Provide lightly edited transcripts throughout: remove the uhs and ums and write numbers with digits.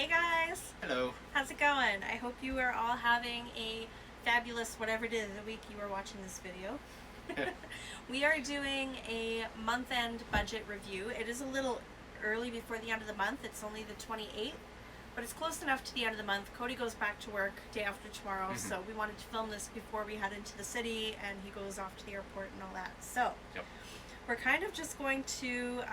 Hey guys! Hello. How's it going? I hope you are all having a fabulous whatever day of the week you are watching this video. We are doing a month-end budget review. It is a little early before the end of the month. It's only the 28th, but it's close enough to the end of the month. Cody goes back to work day after tomorrow, so we wanted to film this before we head into the city and he goes off to the airport and all that. So Yep. we're kind of just going to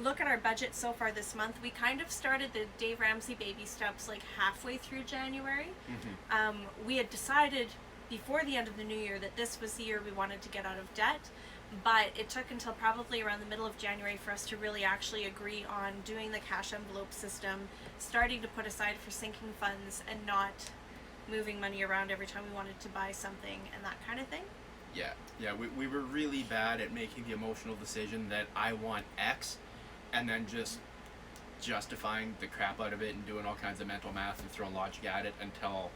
look at our budget so far this month. We kind of started the Dave Ramsey baby steps like halfway through January. We had decided before the end of the new year that this was the year we wanted to get out of debt, but it took until probably around the middle of January for us to really actually agree on doing the cash envelope system, starting to put aside for sinking funds and not moving money around every time we wanted to buy something and that kind of thing. Yeah, we were really bad at making the emotional decision that I want X, and then just justifying the crap out of it and doing all kinds of mental math and throwing logic at it until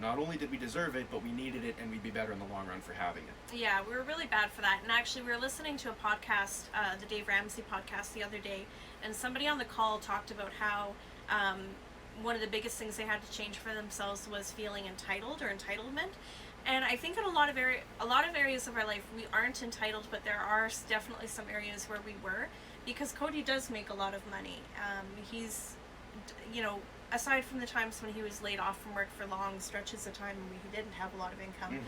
not only did we deserve it, but we needed it and we'd be better in the long run for having it. Yeah, we were really bad for that. And actually, we were listening to a podcast, the Dave Ramsey podcast, the other day, and somebody on the call talked about how one of the biggest things they had to change for themselves was feeling entitled or entitlement. And I think in a lot of areas of our life we aren't entitled, but there are definitely some areas where we were, because Cody does make a lot of money. He's, aside from the times when he was laid off from work for long stretches of time when he didn't have a lot of income,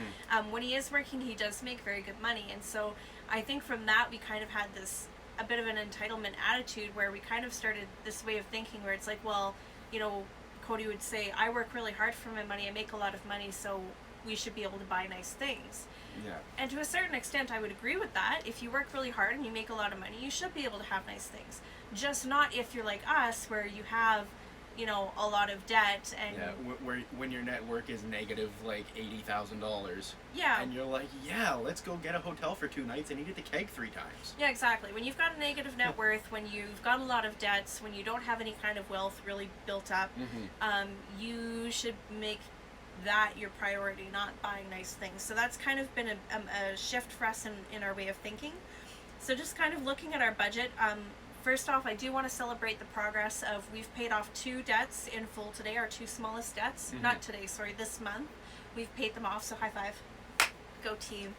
when he is working, he does make very good money. And so I think from that we kind of had a bit of an entitlement attitude where we kind of started this way of thinking where it's like, well, Cody would say, I work really hard for my money, I make a lot of money, so we should be able to buy nice things. Yeah. And to a certain extent, I would agree with that. If you work really hard and you make a lot of money, you should be able to have nice things. Just not if you're like us, where you have, a lot of debt and when your net worth is negative like $80,000. Yeah. And you're like, yeah, let's go get a hotel for 2 nights and eat at the keg 3 times. Yeah, exactly. When you've got a negative net worth, when you've got a lot of debts, when you don't have any kind of wealth really built up, you should make that your priority, not buying nice things. So that's kind of been a shift for us in our way of thinking. So just kind of looking at our budget, first off, I do want to celebrate the progress of we've paid off 2 debts in full today, our 2 smallest debts. Not today, sorry, this month. We've paid them off, so high five. Go team.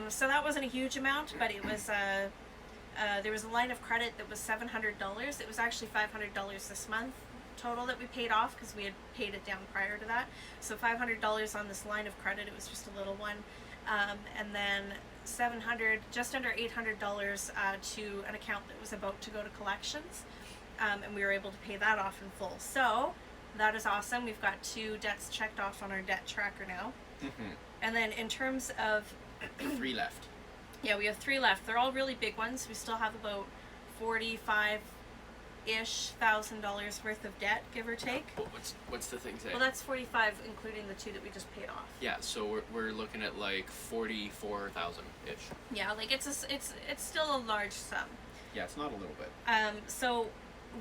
So that wasn't a huge amount, but it was there was a line of credit that was $700. It was actually $500 this month total that we paid off because we had paid it down prior to that. So $500 on this line of credit. It was just a little one, and then $700, just under $800 to an account that was about to go to collections, and we were able to pay that off in full. So that is awesome. We've got 2 debts checked off on our debt tracker now. And then in terms of 3 left. Yeah, we have 3 left. They're all really big ones. We still have about $45,000 worth of debt, give or take. Well, what's the thing say? Well, that's 45 including the 2 that we just paid off. Yeah, so we're looking at like 44,000 ish. Yeah, like it's still a large sum. Yeah, it's not a little bit. So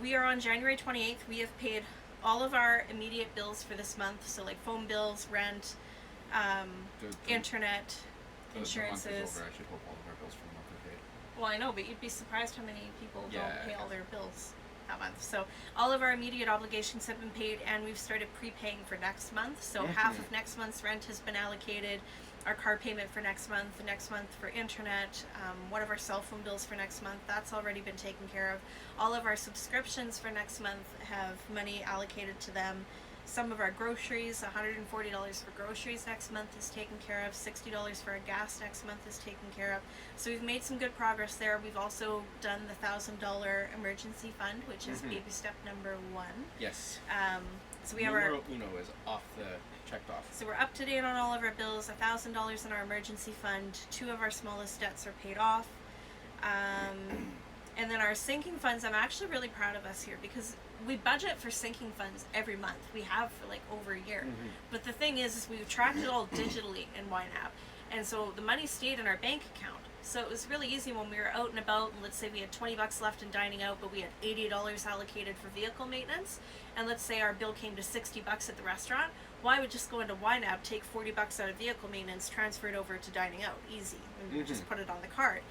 we are on January 28th. We have paid all of our immediate bills for this month. So like phone bills, rent, internet, insurances. The month is over. I should hope all of our bills for the month are paid. Well, I know, but you'd be surprised how many people don't pay all their bills that month. So all of our immediate obligations have been paid, and we've started prepaying for next month. So half of next month's rent has been allocated, our car payment for next month, the next month for internet, one of our cell phone bills for next month, that's already been taken care of. All of our subscriptions for next month have money allocated to them. Some of our groceries, $140 for groceries next month is taken care of. $60 for our gas next month is taken care of. So we've made some good progress there. We've also done the $1,000 emergency fund, which is baby step number 1. Yes. So we have our Uno is checked off. So we're up to date on all of our bills. $1,000 in our emergency fund. 2 of our smallest debts are paid off. And then our sinking funds, I'm actually really proud of us here because we budget for sinking funds every month. We have for like over a year. But the thing is we've tracked it all digitally in YNAB. And so the money stayed in our bank account. So it was really easy when we were out and about, and let's say we had $20 left in dining out, but we had $80 allocated for vehicle maintenance, and let's say our bill came to $60 at the restaurant. Well, I would just go into YNAB, take $40 out of vehicle maintenance, transfer it over to dining out, easy, and just put it on the card.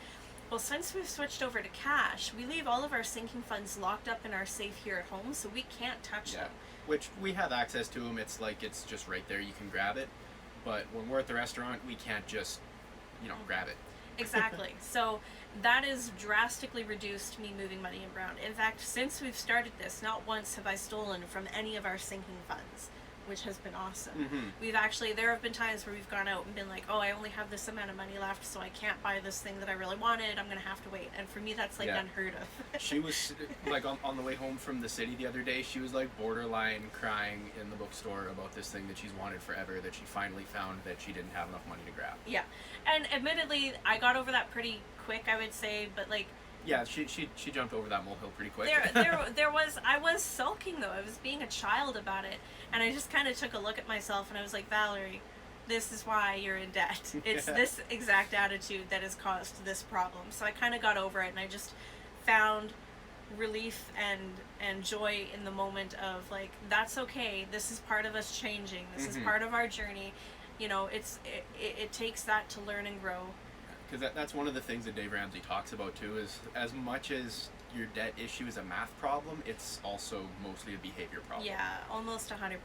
Well, since we've switched over to cash, we leave all of our sinking funds locked up in our safe here at home, so we can't touch them. Which we have access to them. It's like it's just right there. You can grab it. But when we're at the restaurant, we can't just, grab it. Exactly. So that has drastically reduced me moving money around. In fact, since we've started this, not once have I stolen from any of our sinking funds, which has been awesome. Mm-hmm. There have been times where we've gone out and been like, oh, I only have this amount of money left, so I can't buy this thing that I really wanted. I'm going to have to wait. And for me, that's like unheard of. She was like on the way home from the city the other day, she was like borderline crying in the bookstore about this thing that she's wanted forever that she finally found that she didn't have enough money to grab. Yeah. And admittedly, I got over that pretty quick, I would say, but like, yeah, she jumped over that molehill pretty quick. I was sulking though. I was being a child about it, and I just kind of took a look at myself and I was like, Valerie, this is why you're in debt. It's this exact attitude that has caused this problem. So I kind of got over it, and I just found relief and joy in the moment of like, that's okay. This is part of us changing. This is part of our journey. It takes that to learn and grow. Because that's one of the things that Dave Ramsey talks about too, is as much as your debt issue is a math problem, it's also mostly a behavior problem. Yeah, almost 100%.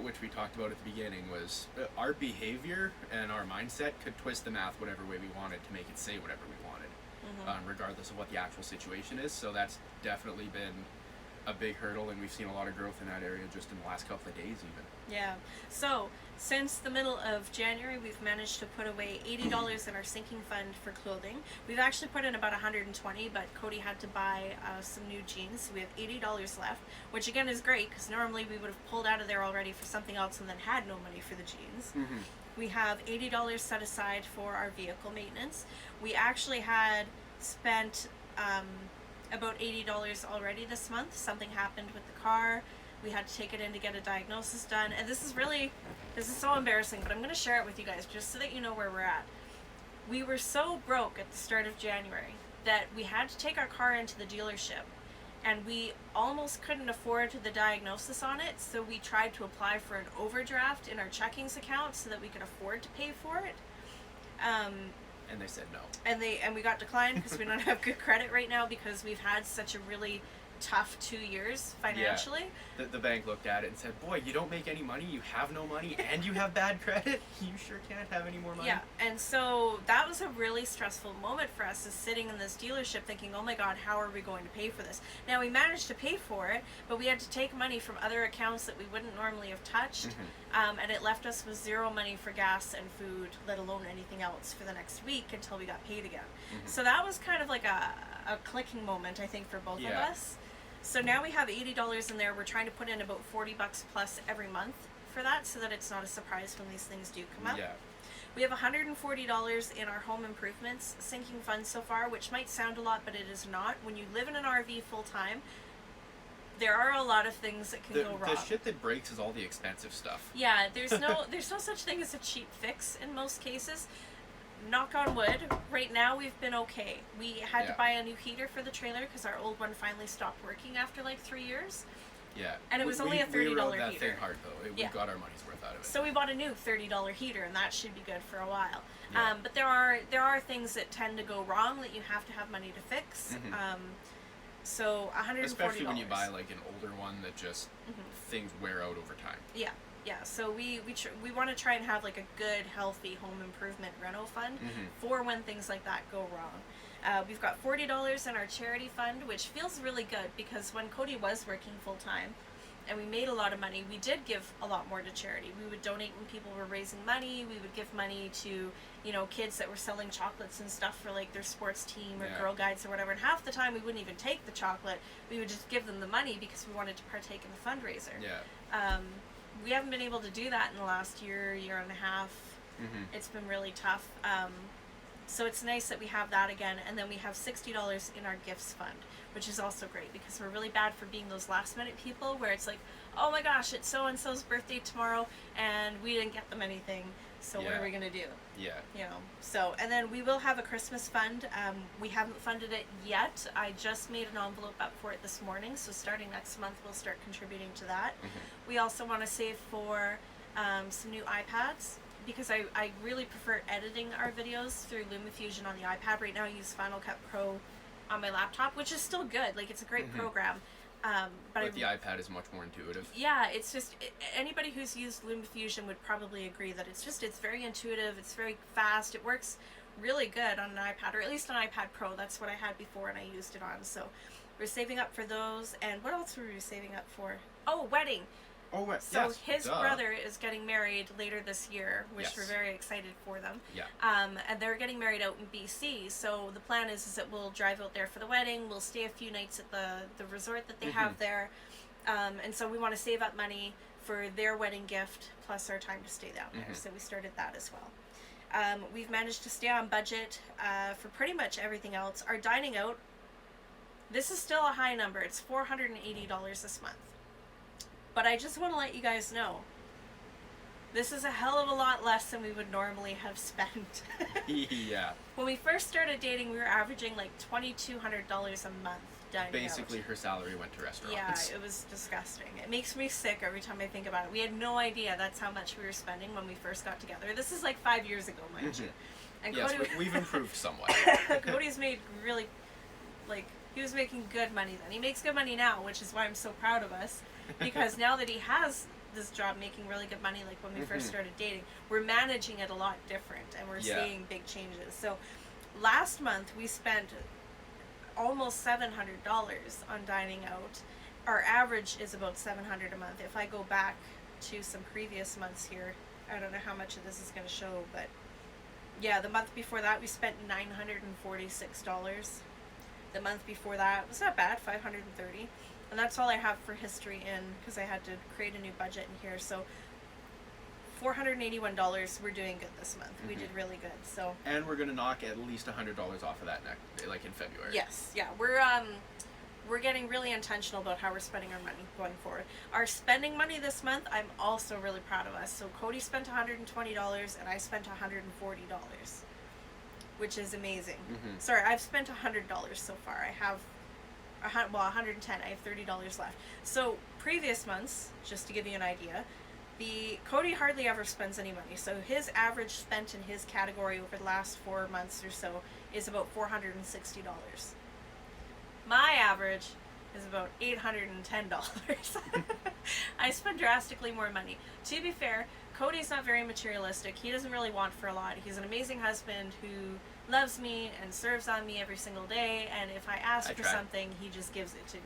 Which we talked about at the beginning was our behavior and our mindset could twist the math whatever way we wanted to make it say whatever we wanted, regardless of what the actual situation is. So that's definitely been a big hurdle, and we've seen a lot of growth in that area just in the last couple of days even. Yeah. So since the middle of January, we've managed to put away $80 in our sinking fund for clothing. We've actually put in about $120, but Cody had to buy some new jeans, so we have $80 left, which again is great because normally we would have pulled out of there already for something else and then had no money for the jeans. We have $80 set aside for our vehicle maintenance. We actually had spent about $80 already this month. Something happened with the car. We had to take it in to get a diagnosis done, and this is so embarrassing, but I'm going to share it with you guys just so that you know where we're at. We were so broke at the start of January that we had to take our car into the dealership, and we almost couldn't afford the diagnosis on it, so we tried to apply for an overdraft in our checkings account so that we could afford to pay for it. And they said no. And we got declined because we don't have good credit right now because we've had such a really tough 2 years financially. Yeah. The bank looked at it and said, boy, you don't make any money, you have no money, and you have bad credit. You sure can't have any more money. Yeah, and so that was a really stressful moment for us, is sitting in this dealership thinking, oh my god, how are we going to pay for this? Now we managed to pay for it, but we had to take money from other accounts that we wouldn't normally have touched, and it left us with zero money for gas and food, let alone anything else for the next week until we got paid again. So that was kind of like a clicking moment, I think, for both of us. So now we have $80 in there. We're trying to put in about $40 plus every month for that, so that it's not a surprise when these things do come up. Yeah. We have $140 in our home improvements sinking fund so far, which might sound a lot, but it is not. When you live in an RV full time, there are a lot of things that can go wrong. The shit that breaks is all the expensive stuff. Yeah, there's no such thing as a cheap fix in most cases. Knock on wood, right now we've been okay. We had to buy a new heater for the trailer because our old one finally stopped working after like 3 years. Yeah. And it was only a $30 we rode that heater. thing hard though. We got our money's worth out of it. So we bought a new $30 heater, and that should be good for a while. Yeah. But there are things that tend to go wrong that you have to have money to fix. So $140. Especially when you buy like an older one that just things wear out over time. Yeah. Yeah, so we want to try and have like a good, healthy home improvement reno fund for when things like that go wrong. We've got $40 in our charity fund, which feels really good because when Cody was working full time and we made a lot of money, we did give a lot more to charity. We would donate when people were raising money. We would give money to, kids that were selling chocolates and stuff for like their sports team or Girl Guides or whatever. And half the time we wouldn't even take the chocolate. We would just give them the money because we wanted to partake in the fundraiser. Yeah. We haven't been able to do that in the last year and a half. It's been really tough. So it's nice that we have that again. And then we have $60 in our gifts fund, which is also great because we're really bad for being those last minute people where it's like, oh my gosh, it's so-and-so's birthday tomorrow and we didn't get them anything. So what are we going to do? Yeah. So, and then we will have a Christmas fund. We haven't funded it yet. I just made an envelope up for it this morning. So starting next month, we'll start contributing to that. We also want to save for some new iPads. because I really prefer editing our videos through LumaFusion on the iPad. Right now I use Final Cut Pro on my laptop, which is still good. Like, it's a great program. But the iPad is much more intuitive. Yeah, it's just, anybody who's used LumaFusion would probably agree that it's very intuitive, it's very fast, it works really good on an iPad, or at least an iPad Pro. That's what I had before and I used it on. So we're saving up for those. And what else were we saving up for? Oh, wedding. Oh, right. So yes, his duh. brother is getting married later this year, which Yes. we're very excited for them. Yeah. And they're getting married out in BC. So the plan is that we'll drive out there for the wedding. We'll stay a few nights at the resort that they have there. And so we want to save up money for their wedding gift plus our time to stay down there. So we started that as well. We've managed to stay on budget for pretty much everything else. Our dining out, this is still a high number. It's $480 this month. But I just want to let you guys know, this is a hell of a lot less than we would normally have spent. Yeah. When we first started dating, we were averaging like $2,200 a month dining Basically, out. her salary went to restaurants. Yeah, it was disgusting. It makes me sick every time I think about it. We had no idea that's how much we were spending when we first got together. This is like 5 years ago, mind you. And Yes, Cody, we've improved somewhat. Cody's made really, like, he was making good money then. He makes good money now, which is why I'm so proud of us. Because now that he has this job making really good money, like when we first started dating, we're managing it a lot different and we're seeing big changes. So last month we spent almost $700 on dining out. Our average is about $700 a month. If I go back to some previous months here, I don't know how much of this is going to show, but yeah, the month before that we spent $946. The month before that was not bad, $530. And that's all I have for history in, because I had to create a new budget in here. So $481, we're doing good this month. We did really good. So. And we're gonna knock at least $100 off of that like in February. Yes, yeah, we're getting really intentional about how we're spending our money going forward. Our spending money this month, I'm also really proud of us. So Cody spent $120 and I spent $140, which is amazing. Sorry, I've spent $100 so far. I have $110. I have $30 left. So previous months, just to give you an idea, Cody hardly ever spends any money. So his average spent in his category over the last 4 months or so is about $460. My average is about $810. I spend drastically more money. To be fair, Cody's not very materialistic. He doesn't really want for a lot. He's an amazing husband who loves me and serves on me every single day, and if I ask for something, he just gives it to me.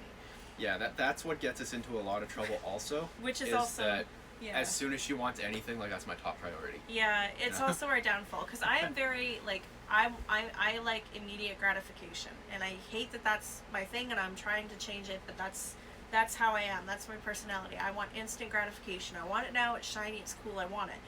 Yeah, that's what gets us into a lot of trouble also. Which is also that as soon as she wants anything, like, that's my top priority. Yeah, it's also our downfall, because I am very, like, I like immediate gratification, and I hate that that's my thing, and I'm trying to change it, but that's how I am. That's my personality. I want instant gratification. I want it now. It's shiny. It's cool. I want it.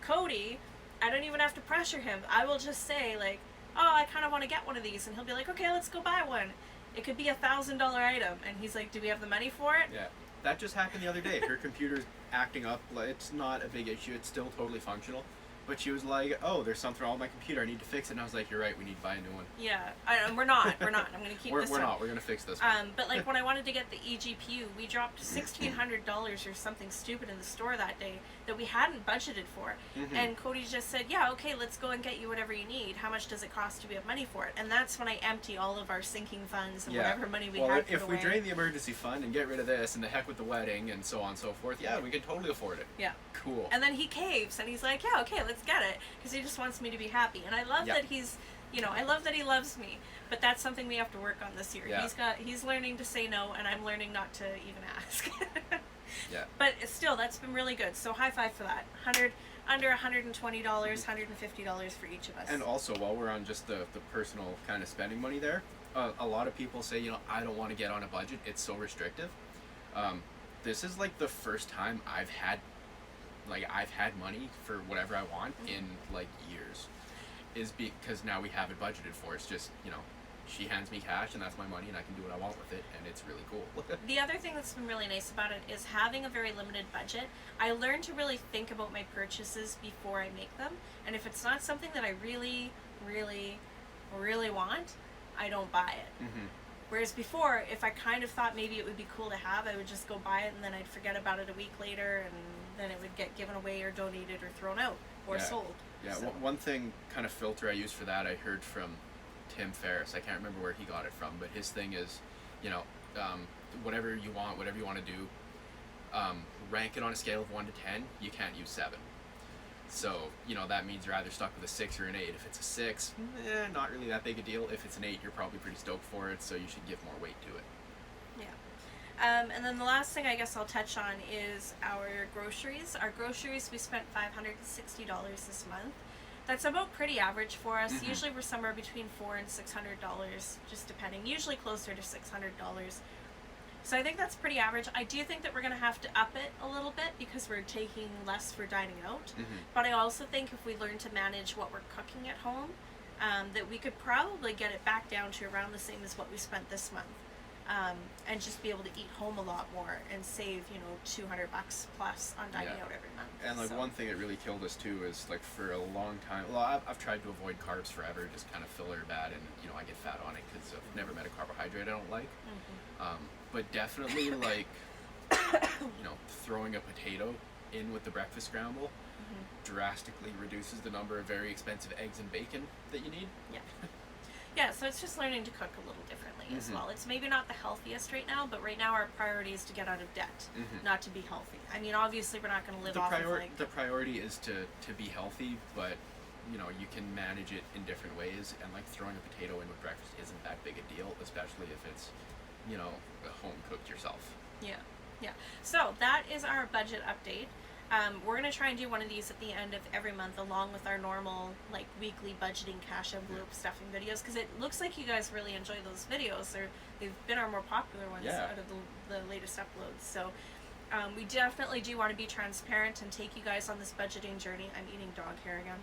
Cody, I don't even have to pressure him. I will just say, like, oh, I kind of want to get one of these, and he'll be like, okay, let's go buy one. It could be $1,000 item, and he's like, do we have the money for it? Yeah, that just happened the other day. Her computer's acting up. It's not a big issue. It's still totally functional. But she was like, oh, there's something wrong with my computer. I need to fix it. And I was like, you're right. We need to buy a new one. Yeah. We're not. I'm going to keep this We're one. not. We're going to fix this one. But, like, when I wanted to get the eGPU, we dropped $1,600 or something stupid in the store that day that we hadn't budgeted for. And Cody just said, yeah, okay, let's go and get you whatever you need. How much does it cost to have money for it? And that's when I empty all of our sinking funds and whatever money we had for if the we wedding. drain the emergency fund and get rid of this and the heck with the wedding and so on and so forth, yeah, we can totally afford it. Yeah. Cool. And then he caves and he's like, yeah, okay, let's get it. Because he just wants me to be happy. And I love that he's, I love that he loves me. But that's something we have to work on this year. Yeah. He's learning to say no, and I'm learning not to even ask. Yeah. But still, that's been really good. So high five for that. Under $120, $150 for each of us. And also, while we're on just the personal kind of spending money there, a lot of people say, I don't want to get on a budget. It's so restrictive. This is like the first time I've had money for whatever I want in like years. Is because now we have it budgeted for. It's just, she hands me cash and that's my money and I can do what I want with it, and it's really cool. The other thing that's been really nice about it is having a very limited budget. I learned to really think about my purchases before I make them, and if it's not something that I really, really, really want, I don't buy it. Whereas before, if I kind of thought maybe it would be cool to have, I would just go buy it and then I'd forget about it a week later and then it would get given away or donated or thrown out. or Yeah. sold. Yeah, So. one thing kind of filter I use for that, I heard from Tim Ferriss. I can't remember where he got it from, but his thing is, you know, whatever you want to do, rank it on a scale of 1 to 10. You can't use 7. So, you know, that means you're either stuck with a 6 or an 8. If it's a 6, not really that big a deal. If it's an 8, you're probably pretty stoked for it, so you should give more weight to it. Yeah. And then the last thing I guess I'll touch on is our groceries. Our groceries, we spent $560 this month. That's about pretty average for us. Mm-hmm. Usually we're somewhere between $400 and $600, just depending. Usually closer to $600. So I think that's pretty average. I do think that we're going to have to up it a little bit because we're taking less for dining out. Mm-hmm. But I also think if we learn to manage what we're cooking at home, that we could probably get it back down to around the same as what we spent this month. And just be able to eat home a lot more and save, $200 plus on dining out every month. And like so. one thing that really killed us too is like for a long time. Well, I've tried to avoid carbs forever, just kind of filler bad, and I get fat on it because I've never met a carbohydrate I don't like. Mm-hmm. But definitely like throwing a potato in with the breakfast scramble drastically reduces the number of very expensive eggs and bacon that you need. Yeah. Yeah, so it's just learning to cook a little differently as well. It's maybe not the healthiest right now, but right now our priority is to get out of debt, not to be healthy. I mean, obviously we're not going to live off of like... The priority is to be healthy, but you can manage it in different ways, and like throwing a potato in with breakfast isn't that big a deal, especially if it's home cooked yourself. Yeah. So that is our budget update. We're going to try and do one of these at the end of every month along with our normal like weekly budgeting cash envelope stuffing videos, because it looks like you guys really enjoy those videos. They've been our more popular ones out of the latest uploads. So we definitely do want to be transparent and take you guys on this budgeting journey. I'm eating dog hair again.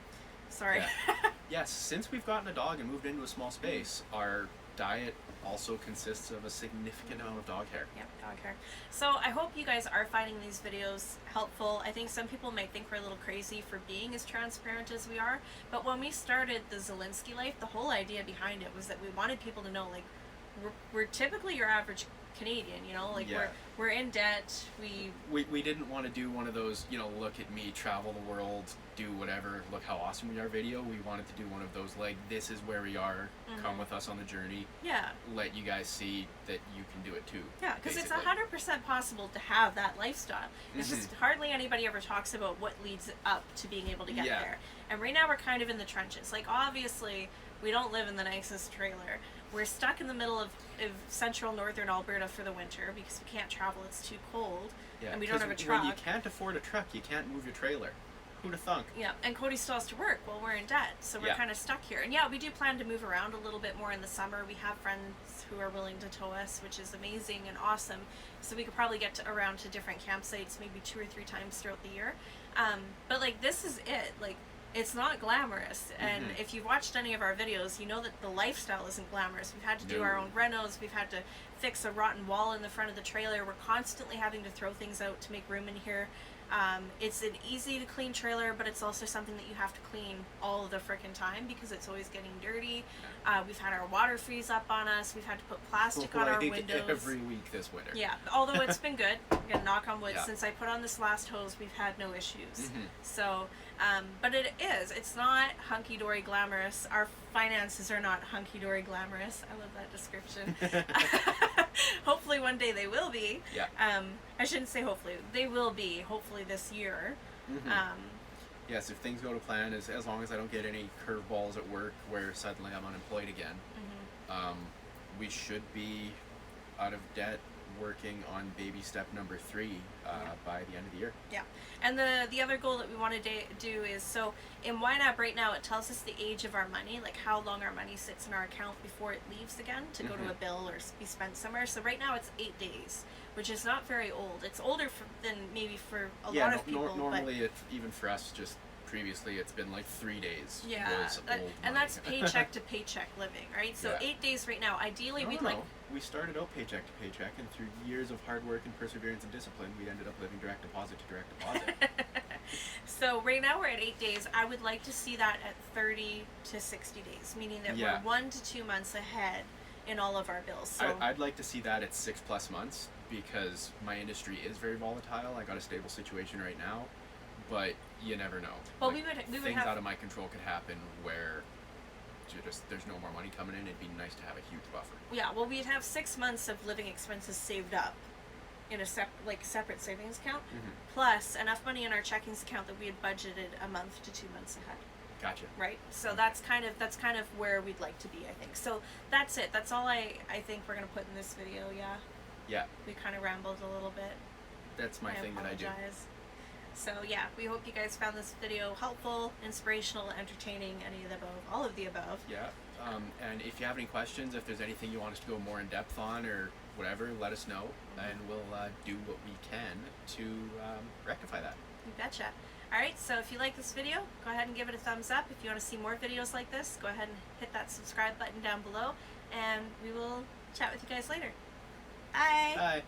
Sorry. Yeah. Yes, since we've gotten a dog and moved into a small space, our diet also consists of a significant amount of dog hair. Yep, dog hair. So I hope you guys are finding these videos helpful. I think some people might think we're a little crazy for being as transparent as we are, but when we started the Zilinski life, the whole idea behind it was that we wanted people to know, like, we're typically your average Canadian, we're in debt. We didn't want to do one of those, look at me, travel the world, do whatever, look how awesome we are video. We wanted to do one of those, like, this is where we are, come with us on the journey. Yeah. Let you guys see that you can do it too. Yeah, because it's 100% possible to have that lifestyle. It's just hardly anybody ever talks about what leads up to being able to get there. And right now we're kind of in the trenches. Like, obviously, we don't live in the nicest trailer. We're stuck in the middle of central northern Alberta for the winter because we can't travel, it's too cold, and we don't have a truck. When you can't afford a truck, you can't move your trailer. Who'd have thunk? Yeah, and Cody still has to work while we're in debt, so we're kind of stuck here. And we do plan to move around a little bit more in the summer. We have friends who are willing to tow us, which is amazing and awesome, so we could probably get around to different campsites maybe 2 or 3 times throughout the year. But like, this is it. Like, it's not glamorous, and if you've watched any of our videos, you know that the lifestyle isn't glamorous. We've had to do our own renos, we've had to fix a rotten wall in the front of the trailer, we're constantly having to throw things out to make room in here. It's an easy to clean trailer, but it's also something that you have to clean all of the frickin' time because it's always getting dirty. We've had our water freeze up on us. We've had to put plastic on our windows. Every week this winter. Yeah, although it's been good. I'm gonna knock on wood. Since I put on this last hose, we've had no issues. So, but it's not hunky-dory glamorous. Our finances are not hunky-dory glamorous. I love that description. Hopefully one day they will be. Yeah. I shouldn't say hopefully. They will be, hopefully this year. Yes, if things go to plan, as long as I don't get any curveballs at work where suddenly I'm unemployed again, we should be out of debt, working on baby step number 3 by the end of the year. Yeah, and the other goal that we want to do is, so in YNAB right now it tells us the age of our money, like how long our money sits in our account before it leaves again to go to a bill or be spent somewhere. So right now it's 8 days, which is not very old. It's older than maybe for a lot of people. Normally, even for us, just previously, it's been like 3 days. Was old and that's paycheck to paycheck living, right? So 8 days right now. Ideally, we'd like. We started out paycheck to paycheck, and through years of hard work and perseverance and discipline, we ended up living direct deposit to direct deposit. So right now we're at 8 days. I would like to see that at 30 to 60 days, meaning that we're 1 to 2 months ahead in all of our bills. So I'd like to see that at 6+ months because my industry is very volatile. I got a stable situation right now, but you never know. Well, Like, we would things have out of my control could happen where there's no more money coming in. It'd be nice to have a huge buffer. Yeah, well, we'd have 6 months of living expenses saved up in a separate savings account, plus enough money in our checkings account that we had budgeted a month to 2 months ahead. Gotcha. Right. So Okay. that's kind of where we'd like to be, I think. So that's it. That's all I think we're gonna put in this video. Yeah. Yeah, We kind of rambled a little bit. that's my thing that I do. apologize. So yeah, we hope you guys found this video helpful, inspirational, entertaining, any of the above, all of the above. Yeah. And if you have any questions, if there's anything you want us to go more in depth on or whatever, let us know, and we'll do what we can to rectify that. You betcha. Alright, so if you like this video, go ahead and give it a thumbs up. If you want to see more videos like this, go ahead and hit that subscribe button down below, and we will chat with you guys later. Bye! Bye.